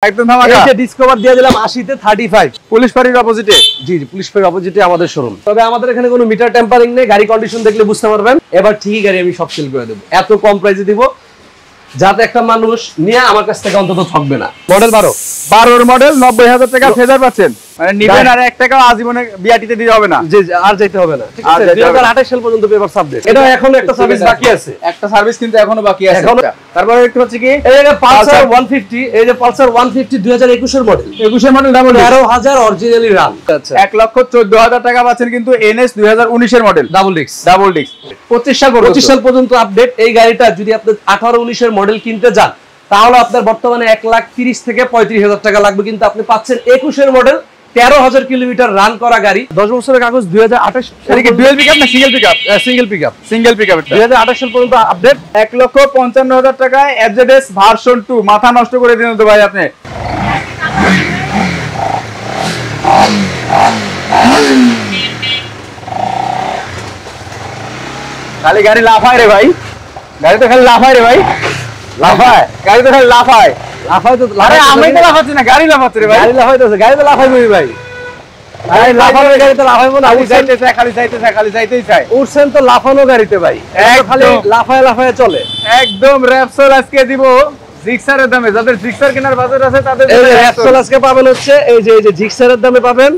একদম ধামাকা। এই যে ডিসকভার দিয়ে দিলাম 80 তে 35 পুলিশ ফাঁড়ির অপোজিটে। জি জি, পুলিশ ফাঁড়ির অপোজিটে আমাদের শোরুম। তবে আমাদের এখানে কোনো মিটার টেম্পারিং নেই, গাড়ি কন্ডিশন দেখলে বুঝতে পারবেন। এবার ঠিকই গাড়ি আমি সব সেল করে দেব, এত কম প্রাইসে দিব যাতে একটা মানুষ নিয়ে আমার কাছ থেকে অন্তত ঠকবে না। মডেল 12 মডেল 90,000 টাকা ফেজার পাচ্ছেন, মানে নিবেন আর 1 টাকাও আজীবনে বিআরটিতে দিতে হবে না। জি আর যাইতে হবে না, ঠিক আছে। 2028 সাল পর্যন্ত পেপার সাবজেক্ট, এটা এখনো একটা সার্ভিস বাকি আছে, একটা সার্ভিস কিন্তু এখনো বাকি আছে। তারপরে একটু হচ্ছে কি এই যে পালসার 150, এই যে পালসার 150 2021 এর মডেল, 21 এর মডেল, ডাবল 13,000 অরিজিনালি রান। আচ্ছা 1,14,000 টাকা পাচ্ছেন কিন্তু এনএস 2019 এর মডেল, ডাবল ডিস্ক। 25 সাল পর্যন্ত আপডেট। এই গাড়িটা যদি আপনি 18-19 এর মডেল কিনতে যান তাহলে আপনার বর্তমানে 1,30,000 থেকে 35,000 টাকা লাগবে, কিন্তু আপনি পাচ্ছেন 21 এর মডেল 13,000 কিলোমিটার রান করা গাড়ি, 10 বছরের কাগজ। 2028 এটা কি ডুয়াল পিকআপ না সিঙ্গেল পিকআপ? সিঙ্গেল পিকআপ 2028 সাল পর্যন্ত আপডেট। 1,55,000 টাকায় এফজেডএস ভার্সন 2 মাথা নষ্ট করে দিন তো ভাই আপনি। খালি গাড়ি লাফায় রে ভাই, গাড়ি তো খালি লাফায় রে ভাই, লাফায় গাড়ি তো খালি লাফায়। তো আরে আমি তো লাফাচ্ছি না, গাড়ি লাফাচ্ছে রে ভাই। গাড়ি লাফাইতেছে, গাড়ি তো লাফাইবই ভাই। আরে লাফানো গাড়ি তো লাফাইবো না, খালি যাইতেই চাই। উঠছেন তো লাফানো গাড়িতে ভাই, খালি লাফায় লাফায় চলে। একদম র‍্যাপসোল আজকে দিব জিক্সারের দামে, যাদের জিক্সার কেনার বাজেট আছে তাদের এই যে র‍্যাপসোল আজকে পাবেন হচ্ছে এই যে জিক্সারের দামে পাবেন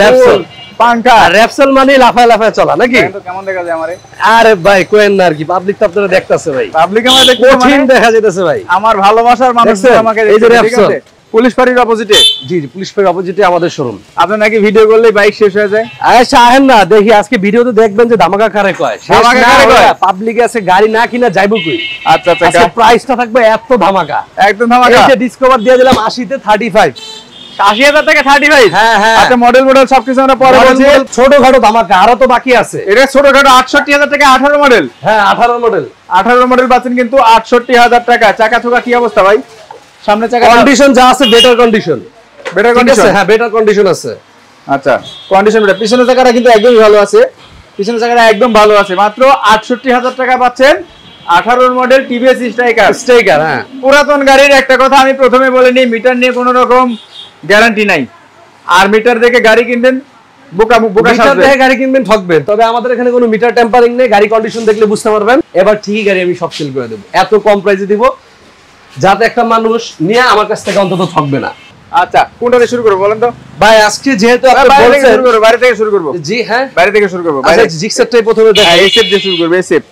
র‍্যাপসোল পাঙ্কা। র‍্যাপসোল মানে লাফায় লাফায় চলা নাকি? কেমন দেখা যায় আমারে? আরে ভাই কোয়েন না আর কি, পাবলিক তো আপনারা দেখতাছে ভাই, পাবলিক আমারে দেখতে কঠিন দেখা যাইতেছে ভাই। আমার ভালোবাসার মানুষ আমাকে এই যে র‍্যাপসোল পুলিশ ফাঁড়ির অপোজিটে। জি জি, পুলিশ ফাঁড়ির অপোজিটে আমাদের শোরুম। আপনি নাকি ভিডিও করলেই বাইক শেষ হয়ে যায়? আচ্ছা আহেন না, দেখি আজকে ভিডিওতে দেখবেন যে ধামাকা কারে কয়, পাবলিক আছে গাড়ি না কিনা যাইবো কই। আচ্ছা আচ্ছা, আজকে প্রাইসটা থাকবে এত ধামাকা, একদম ধামাকা। এই যে ডিসকভার দিয়ে দিলাম 80 তে 35, 80,000 টাকা 35। হ্যাঁ হ্যাঁ, আচ্ছা মডেল সবকিছু আমরা পরে বলছি। ছোটখাটো ধামাকা আরো তো বাকি আছে। এটা ছোটখাটো 68,000 টাকা 18 মডেল। হ্যাঁ 18 মডেল, 18 মডেল পাচ্ছেন কিন্তু 68,000 টাকা। চাকা চোকা কি অবস্থা ভাই? সামনে চাকা কন্ডিশন যা আছে বেটার কন্ডিশন, হ্যাঁ বেটার কন্ডিশন আছে। আচ্ছা কন্ডিশন বেটার। পিছনের চাকাটা কিন্তু একদমই ভালো আছে, পিছনের চাকাটা একদম ভালো আছে। মাত্র 68,000 টাকা পাচ্ছেন 18 মডেল টিভিএস স্ট্রাইকার। হ্যাঁ পুরাতন গাড়ির একটা কথা আমি প্রথমে বলে নিই, মিটার নিয়ে কোনো রকম গ্যারান্টি নাই। আর মিটার দেখে গাড়ি কিনবেন মিটার দেখে গাড়ি কিনবেন ঠকবেন। তবে আমাদের এখানে কোনো মিটার টেম্পারিং নেই, গাড়ি কন্ডিশন দেখলে বুঝতে পারবেন। এবার ঠিকই গাড়ি আমি সব সেল করে দেব, এত কম প্রাইসে দিব যাতে একটা মানুষ নিয়ে আমার কাছ থেকে অন্তত ঠকবে না। আচ্ছা কোনটা দিয়ে শুরু করব বলেন তো ভাই? আজকে যেহেতু আপনি বলছেন শুরু করব, বাইরে থেকে শুরু করব। জি হ্যাঁ, বাইরে থেকে শুরু করব। আচ্ছা জিক্সারটাই প্রথমে দেখাই। এসএফ দিয়ে শুরু করব। এসএফ,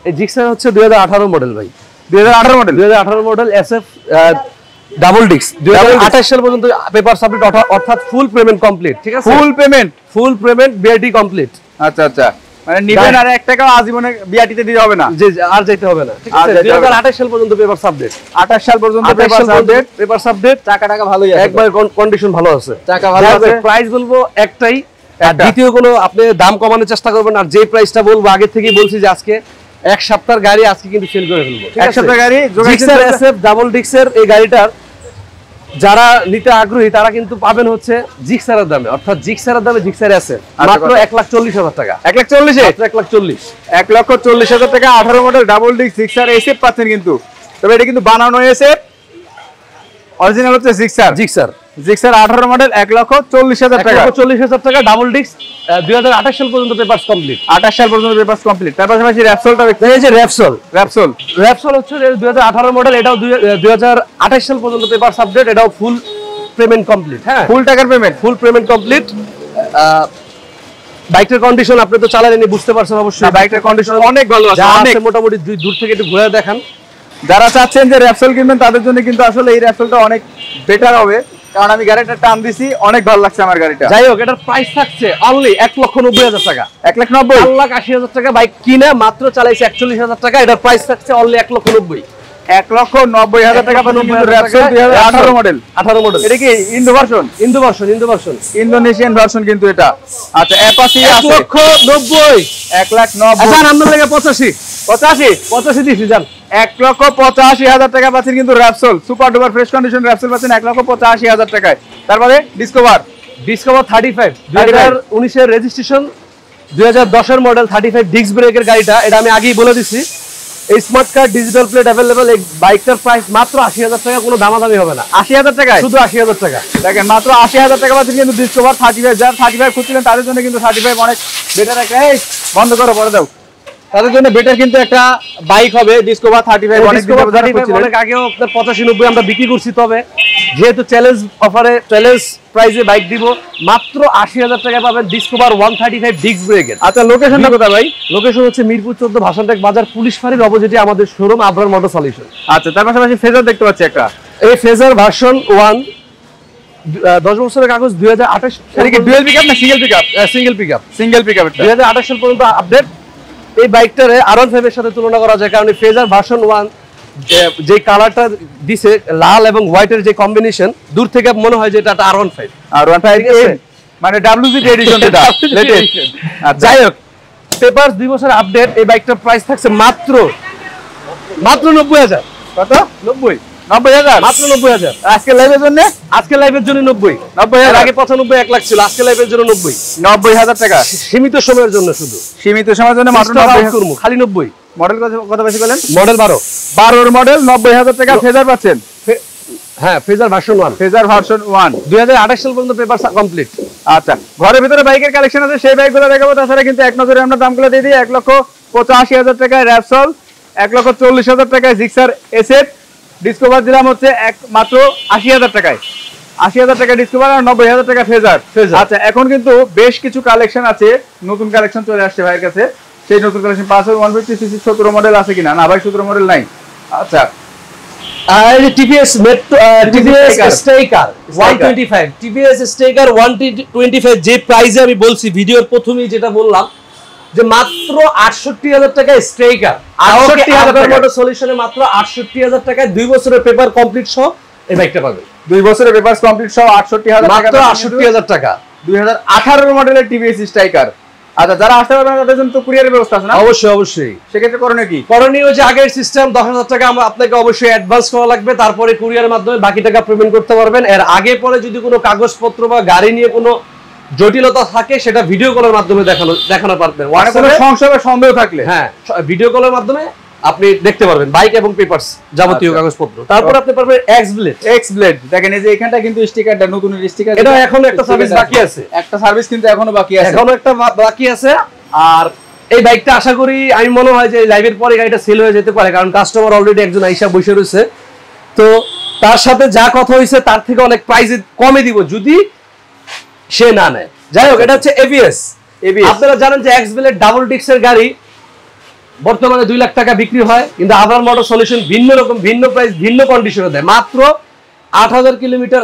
এই জিক্সার হচ্ছে 2018 মডেল ভাই, 2018 মডেল এসএফ ডাবল ডিস্ক। 2028 সাল পর্যন্ত পেপার সাবমিট, অর্থাৎ ফুল পেমেন্ট কমপ্লিট। ঠিক আছে, ফুল পেমেন্ট বিআরটি কমপ্লিট। আচ্ছা আচ্ছা, মানে নিবেন আর 1 টাকাও আজীবনে বিআরটিতে দিতে হবে না। জি আর যাইতে হবে না, ঠিক আছে। 2028 সাল পর্যন্ত পেপার সাবমিট, 28 সাল পর্যন্ত পেপার সাবমিট। টাকা ভালোই আছে, একবার কন্ডিশন ভালো আছে, টাকা ভালো আছে। প্রাইস বলবো একটাই, আর দ্বিতীয় কোনো আপনি দাম কমানোর চেষ্টা করবেন। আর যে প্রাইসটা বলবো আগে থেকেই বলছি যে আজকে এক সপ্তাহের গাড়ি আজকে কিন্তু সেল করে ফেলবো। এক সপ্তাহের গাড়ি জিক্সার এসএফ ডাবল ডিস্কের এই গাড়িটার যারা নিতে আগ্রহী তারা কিন্তু পাবেন হচ্ছে জিক্সারের দামে, অর্থাৎ জিক্সারের দামে জিক্সার এসএফ মাত্র 1,40,000 টাকা। 1,40,000 টাকা 18 model double disc Gixxer SF পাচ্ছেন কিন্তু। তবে এটা কিন্তু বানানো এসএফ, অরিজিনাল হচ্ছে জিক্সার 18 মডেল 1,40,000 টাকা। 1,40,000 টাকা ডাবল ডিস্ক। 2028 সাল পর্যন্ত পেপারস কমপ্লিট, 28 সাল পর্যন্ত পেপারস কমপ্লিট। তার পাশাপাশি র‍্যাপসোলটা দেখতে, এই যে র‍্যাপসোল হচ্ছে 2018 মডেল, এটাও 2028 সাল পর্যন্ত পেপারস আপডেট, এটাও ফুল পেমেন্ট কমপ্লিট। হ্যাঁ ফুল টাকার পেমেন্ট, ফুল পেমেন্ট কমপ্লিট। বাইকের কন্ডিশন আপনি তো চালালেনই, বুঝতে পারছেন অবশ্যই। বাইকের কন্ডিশন অনেক ভালো আছে, অনেক মোটামুটি দূর থেকে একটু ঘুরে দেখান। যারা চাচ্ছেন যে র‍্যাপসোল কিনবেন তাদের জন্য কিন্তু আসলে এই র‍্যাপসোলটা অনেক বেটার হবে, কারণ আমি গাড়িটা টান দিছি, অনেক ভালো লাগছে আমার গাড়িটা। যাই হোক, এটার প্রাইস থাকছে অনলি 1,90,000 টাকা। 1,90,000 টাকা বাইক কিনে মাত্র চালাইছে 41,000 টাকা। এটার প্রাইস থাকছে অনলি 1,90,000। 1,90,000 টাকা র‍্যাপসোল 2018 মডেল। এটা কি ইন্দো ভার্সন? ইন্দোনেশিয়ান ভার্সন কিন্তু এটা। আচ্ছা অ্যাপাচি আছে 1,90,000। 1,90,000। আচ্ছা নাম্বার লাগে 85 দিছি জান। 1,85,000 টাকা পাচ্ছেন কিন্তু Repsol super duper fresh condition Repsol পাচ্ছেন 1,85,000 টাকায়। তারপরে ডিসকভার 35 2019 এর রেজিস্ট্রেশন, 2010 এর মডেল, 35 ডিস্ক ব্রেকের গাড়িটা। এটা আমি আগেই বলে দিছি, এই smart card digital plate available. এই বাইকটার প্রাইস মাত্র ৮০,০০০ টাকা, কোনো দামাদামি হবে না। ৮০,০০০ টাকায়, শুধু 80,০০০ টাকা। দেখেন মাত্র ৮০,০০০ টাকা পাচ্ছেন কিন্তু ডিসকভার 35। যারা 35 খুঁজছিলেন তাদের জন্য কিন্তু 35 অনেক বেটার একটা, এই বন্ধ করো পরে দাও, তাদের জন্য বেটার কিন্তু একটা বাইক হবে ডিসকভার 35। অনেক আগেও আপনার 85-90 আমরা বিক্রি করছি, তবে যেহেতু চ্যালেঞ্জ অফারে চ্যালেঞ্জ প্রাইসে বাইক দিব, মাত্র ৮০,০০০ টাকা পাবেন ডিসকভার 135 ডিস্ক ব্রেকের। আচ্ছা লোকেশনটা কোথায় ভাই? লোকেশন হচ্ছে মিরপুর 14 ভাসানটেক বাজার, পুলিশ ফাঁড়ির অপোজিটে আমাদের শোরুম আবরার মোটর সলিউশন। আচ্ছা, তার পাশাপাশি ফেজার দেখতে পাচ্ছি একটা, এই ফেজার ভার্সন 1 10 বছরের কাগজ 2028। এটা কি ডুয়াল পিকআপ না single pickup? Single pickup, single pickup. 2028 সাল পর্যন্ত আপডেট। এই বাইকটারে R15 এর সাথে তুলনা করা যায়, কারণ ফেজার ভার্সন 1 যে কালারটা দিছে লাল এবং হোয়াইটের যে কম্বিনেশন, দূর থেকে মনে হয় যে এটা R15। মানে WGT এডিশন এটা লেটেস্ট। যাই হোক, পেপারস 2 বছর আপডেট। এই বাইকটার প্রাইস থাকছে মাত্র 90,000। কত? 90,000 মাত্র 90,000 আজকে লাইভের জন্য। আজকে লাইভের জন্য 90,000। আগে 95 1 লাখ ছিল, আজকে লাইভের জন্য 90,000 টাকা সীমিত সময়ের জন্য, শুধু সীমিত সময়ের জন্য মাত্র 90,000 খালি 90। মডেল কত বেশি বলেন? মডেল 12 এর মডেল 90,000 টাকা ফেজার পাচ্ছেন। হ্যাঁ, ফেজার ভার্সন 1। ফেজার ভার্সন 1 2028 সাল পর্যন্ত পেপার কমপ্লিট। আচ্ছা, ঘরের ভিতরে বাইকের কালেকশন আছে, সেই বাইকগুলো দেখাবো। তাছাড়া কিন্তু এক নজরে আমরা দামগুলো দিয়ে দিই। 1,85,000 টাকায় র‍্যাপসল, 1,40,000 টাকায় জিক্সার এসেট। ডিসকভার দিলাম হচ্ছে মাত্র 80,000 টাকায়। 80,000 টাকা ডিসকভার আর 90,000 টাকা ফেজার। আচ্ছা, এখন কিন্তু বেশ কিছু কালেকশন আছে, নতুন কালেকশন চলে আসছে ভাইয়ের কাছে। সেই নতুন কালেকশন পালসার 150 সিসি 17 মডেল আছে কিনা? না ভাই, 17 মডেল নাই। আচ্ছা, আর TVS metro, TVS striker 125, TVS striker 125 যে প্রাইসে আমি বলছি ভিডিওর প্রথমেই যেটা বললাম যে মাত্র 68,000 টাকায় স্ট্রাইকার। 68,000 টাকা মোটর সলিউশনে মাত্র 68,000 টাকায় 2 বছরের পেপার কমপ্লিট সহ এই বাইকটা পাবে। 2 বছরের পেপার কমপ্লিট সহ 68,000 টাকা, মাত্র 68,000 টাকা। 2018 মডেলের টিভিএস স্ট্রাইকার। আচ্ছা, যারা আসতে পারবে না তাদের জন্য তো কুরিয়ারের ব্যবস্থা আছে না? অবশ্যই অবশ্যই। সেক্ষেত্রে করণীয় কি? করণীয় যে আগের সিস্টেম 10,000 টাকা আপনাকে অবশ্যই অ্যাডভান্স করা লাগবে, তারপরে কুরিয়ারের মাধ্যমে বাকি টাকা পেমেন্ট করতে পারবেন। এর আগে পরে যদি কোনো কাগজপত্র বা গাড়ি নিয়ে কোনো জটিলতা থাকে সেটা ভিডিও কলের মাধ্যমে দেখানো পারবেন। কোনো সংশয় সন্দেহ থাকলে হ্যাঁ, ভিডিও কলের মাধ্যমে আপনি দেখতে পারবেন বাইক এবং পেপারস যাবতীয় কাগজপত্র। তারপর আপনি পারবেন এক্স ব্লেড। দেখেন এই যে এখানটা কিন্তু স্টিকারটা নতুন স্টিকার, এটা এখনো একটা সার্ভিস বাকি আছে। একটা সার্ভিস কিন্তু এখনো বাকি আছে, এখনো একটা বাকি আছে। আর এই বাইকটা আশা করি, আমি মনে হয় যে লাইভের পরে গাড়িটা সেল হয়ে যেতে পারে, কারণ কাস্টমার অলরেডি একজন আইসা বসে রয়েছে। তো তার সাথে যা কথা হয়েছে তার থেকে অনেক প্রাইস কমে দিব যদি সে না নেয়। যাই হোক, এটা হচ্ছে এবিএস। আপনারা জানেন যে এক্স ব্লেড ডাবল ডিস্কের গাড়ি বর্তমানে 2 লাখ টাকা বিক্রি হয়, কিন্তু আবরার মোটর সলিউশন ভিন্ন রকম, ভিন্ন প্রাইস, ভিন্ন কন্ডিশনে দেয়। মাত্র 8,000 কিলোমিটার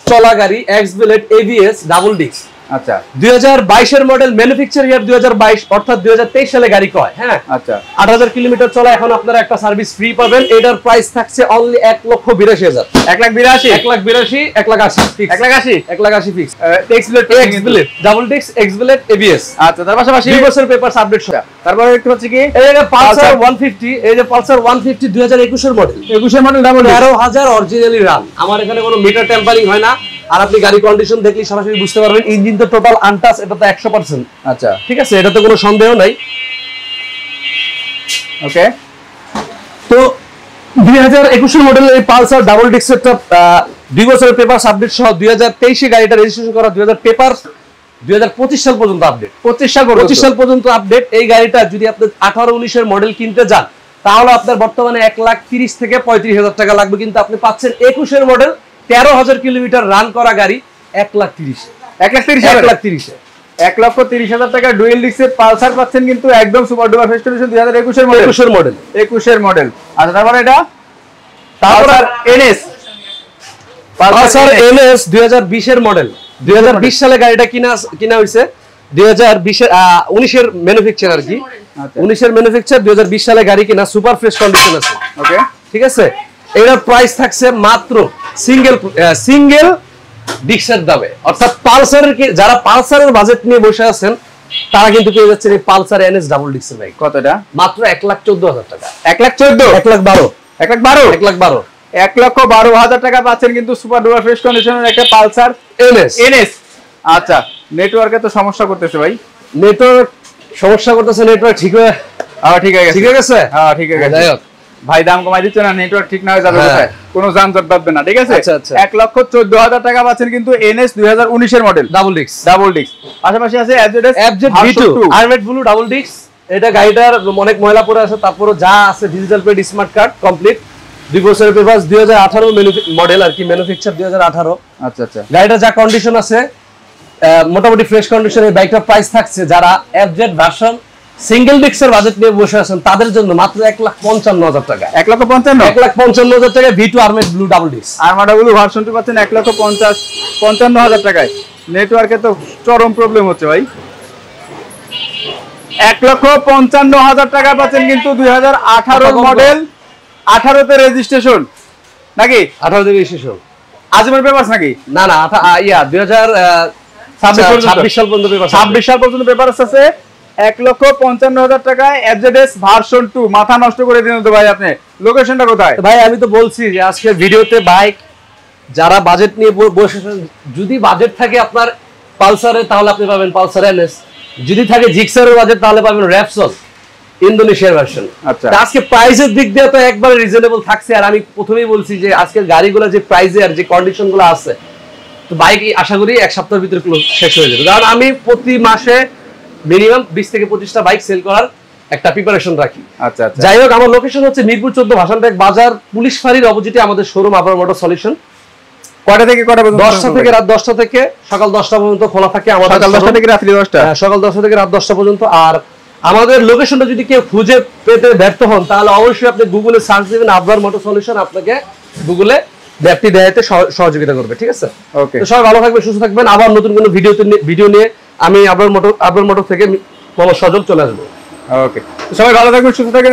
চলা গাড়ি x blade ABS double disc. আচ্ছা, 2022 এর মডেল, ম্যানুফ্যাকচার ইয়ার 2022, অর্থাৎ 2023 সালে গাড়ি কয়। হ্যাঁ, আচ্ছা, 8,000 কিলোমিটার চলা, এখন আপনারা একটা সার্ভিস ফ্রি পাবেন। এটার প্রাইস থাকছে only 1,82,000। 1,82,000, 1,82,000, 1,80,000 fix. 1,80,000 fix. X blade double disc, x blade ABS. আচ্ছা, তার পাশাপাশি 2 বছর পেপারস আপডেট সহ। তারপরে একটু হচ্ছে কি, এই যে পালসার 150, এই যে পালসার 150 2021 এর model, 21 model double 13,000 originally run. আমার এখানে কোনো মিটার টেম্পারিং হয় না, আর আপনি গাড়ি কন্ডিশন দেখলে সরাসরি বুঝতে পারবেন। ইঞ্জিন তো টোটাল আনটাচ, এটা তো 100%। আচ্ছা, ঠিক আছে, এটা তো কোনো সন্দেহ নাই। ওকে, তো 2021 এর মডেলের এই পালসার ডাবল ডিস্কটা 2 বছরের পেপারস আপডেট সহ 2023 এ গাড়িটা রেজিস্ট্রেশন করা, 2025 সাল পর্যন্ত আপডেট। 25 সাল পর্যন্ত আপডেট। এই গাড়িটা যদি আপনি 18-19 এর মডেল কিনতে যান তাহলে আপনার বর্তমানে 1,30,000 থেকে 35,000 টাকা লাগবে, কিন্তু আপনি পাচ্ছেন 21 এর মডেল 13,000 কিলোমিটার রান করা গাড়ি 1,30,000 1,30,000 টাকা ডুয়েল ডিস্কের পালসার পাচ্ছেন, কিন্তু একদম সুপার ডুপার ফ্রেশ কন্ডিশন 2021 এর মডেল। আচ্ছা, তারপরে এটা পালসার এনএস, পালসার এনএস 2020 এর মডেল। 2020 সালে গাড়িটা কিনা হয়েছে, 19 এর ম্যানুফ্যাকচার আর কি। 19 এর ম্যানুফ্যাকচার, 2020 সালে গাড়ি কিনা, সুপার ফ্রেশ কন্ডিশন আছে। ওকে, ঠিক আছে। এটার প্রাইস থাকছে মাত্র সিঙ্গেল ডিস্কের দামে, অর্থাৎ পালসারের, যারা পালসারের বাজেট নিয়ে বসে আছেন তারা কিন্তু পেয়ে যাচ্ছেন এই পালসার এনএস ডাবল ডিস্কের বাইক। কতটা? মাত্র 1,14,000 টাকা। 1,14,000, 1,12,000 1,12,000 টাকা পাচ্ছেন কিন্তু সুপার ডুপার ফ্রেশ কন্ডিশনের একটা পালসার এনএস। আচ্ছা, নেটওয়ার্কে তো সমস্যা করতেছে ভাই। নেটওয়ার্ক সমস্যা করতেছে, নেটওয়ার্ক ঠিক ঠিক আছে ঠিক আছে ঠিক আছে যাই হোক ভাই দাম কমাই দিচ্ছে না, নেটওয়ার্ক ঠিক না হয়ে যাবে কোথায়, কোনো যানজট বাঁধবে না, ঠিক আছে। 1,14,000 টাকা পাচ্ছেন কিন্তু NS 2019 এর মডেল ডাবল ডিস্ক পাশাপাশি আছে FZ V2 armed blue double disc. এটা গাড়িটার অনেক ময়লা পড়ে আছে, তারপরে যা আছে digital plate smart card complete, 2 বছরের পেপারস, 2018 মডেল আর কি, ম্যানুফ্যাকচার 2018। আচ্ছা আচ্ছা, গাড়িটা যা কন্ডিশন আছে মোটামুটি ফ্রেশ কন্ডিশনে। বাইকটার প্রাইস থাকছে যারা FZ ভার্সন সিঙ্গেল ডিস্কের বাজেট নিয়ে বসে আছেন তাদের জন্য মাত্র 1,55,000 টাকা। 1,55,000 টাকা V2 armed blue double disc. Armada blue version 2 পাচ্ছেন 1,55,000 টাকায়। নেটওয়ার্কে তো চরম প্রবলেম হচ্ছে ভাই। 1,55,000 টাকা পাচ্ছেন কিন্তু 2018 মডেল, 18 তে রেজিস্ট্রেশন নাকি? 18 তে রেজিস্ট্রেশন, আজমের পেপারস নাকি? না 2026 সাল পর্যন্ত পেপারস, 26 সাল পর্যন্ত পেপারস আছে। 1,55,000 টাকায় FZS ভার্সন 2। মাথা নষ্ট করে দিন তো ভাই আপনি। লোকেশনটা কোথায়? ভাই আমি তো বলছি যে আজকে ভিডিওতে বাইক যারা বাজেট নিয়ে বসেছেন, যদি বাজেট থাকে আপনার পালসারে তাহলে আপনি পাবেন পালসার NS, যদি থাকে জিক্সারের বাজেট তাহলে পাবেন র্যাপসল ইন্দোনেশিয়ার ভার্সন। আচ্ছা, আজকে প্রাইসের দিক দিয়ে তো একবারে রিজনেবল থাকছে। আর আমি প্রথমেই বলছি যে আজকের গাড়িগুলো যে প্রাইসে আর যে কন্ডিশনগুলো আছে, তো বাইক আশা করি এক সপ্তাহের ভিতরে শেষ হয়ে যাবে। কারণ আমি প্রতি মাসে মিনিমাম 20 থেকে 25টা বাইক সেল করার একটা প্রিপারেশন রাখি। আচ্ছা আচ্ছা, যাই হোক, আমার লোকেশন হচ্ছে মিরপুর 14 ভাসানটেক বাজার, পুলিশ ফাঁড়ির অপোজিটে আমাদের শোরুম আবার মোটর সলিউশন। কয়টা থেকে কয়টা পর্যন্ত? 10টা থেকে রাত 10টা থেকে সকাল 10টা পর্যন্ত খোলা থাকে আমাদের। সকাল 10টা থেকে রাত্রি 10টা? সকাল 10টা থেকে রাত 10টা পর্যন্ত। আর আমাদের লোকেশনটা যদি কেউ খুঁজে পেতে ব্যর্থ হন তাহলে অবশ্যই আপনি গুগলে সার্চ দিবেন আবরার মোটর সলিউশন, আপনাকে গুগলে ম্যাপটি দেখাতে সহযোগিতা করবে, ঠিক আছে? ওকে, তো সবাই ভালো থাকবেন, সুস্থ থাকবেন। আবার নতুন কোনো ভিডিও নিয়ে আমি আবরার মোটর থেকে মোহাম্মদ সজল চলে আসবো। ওকে, সবাই ভালো থাকবেন, সুস্থ থাকবেন।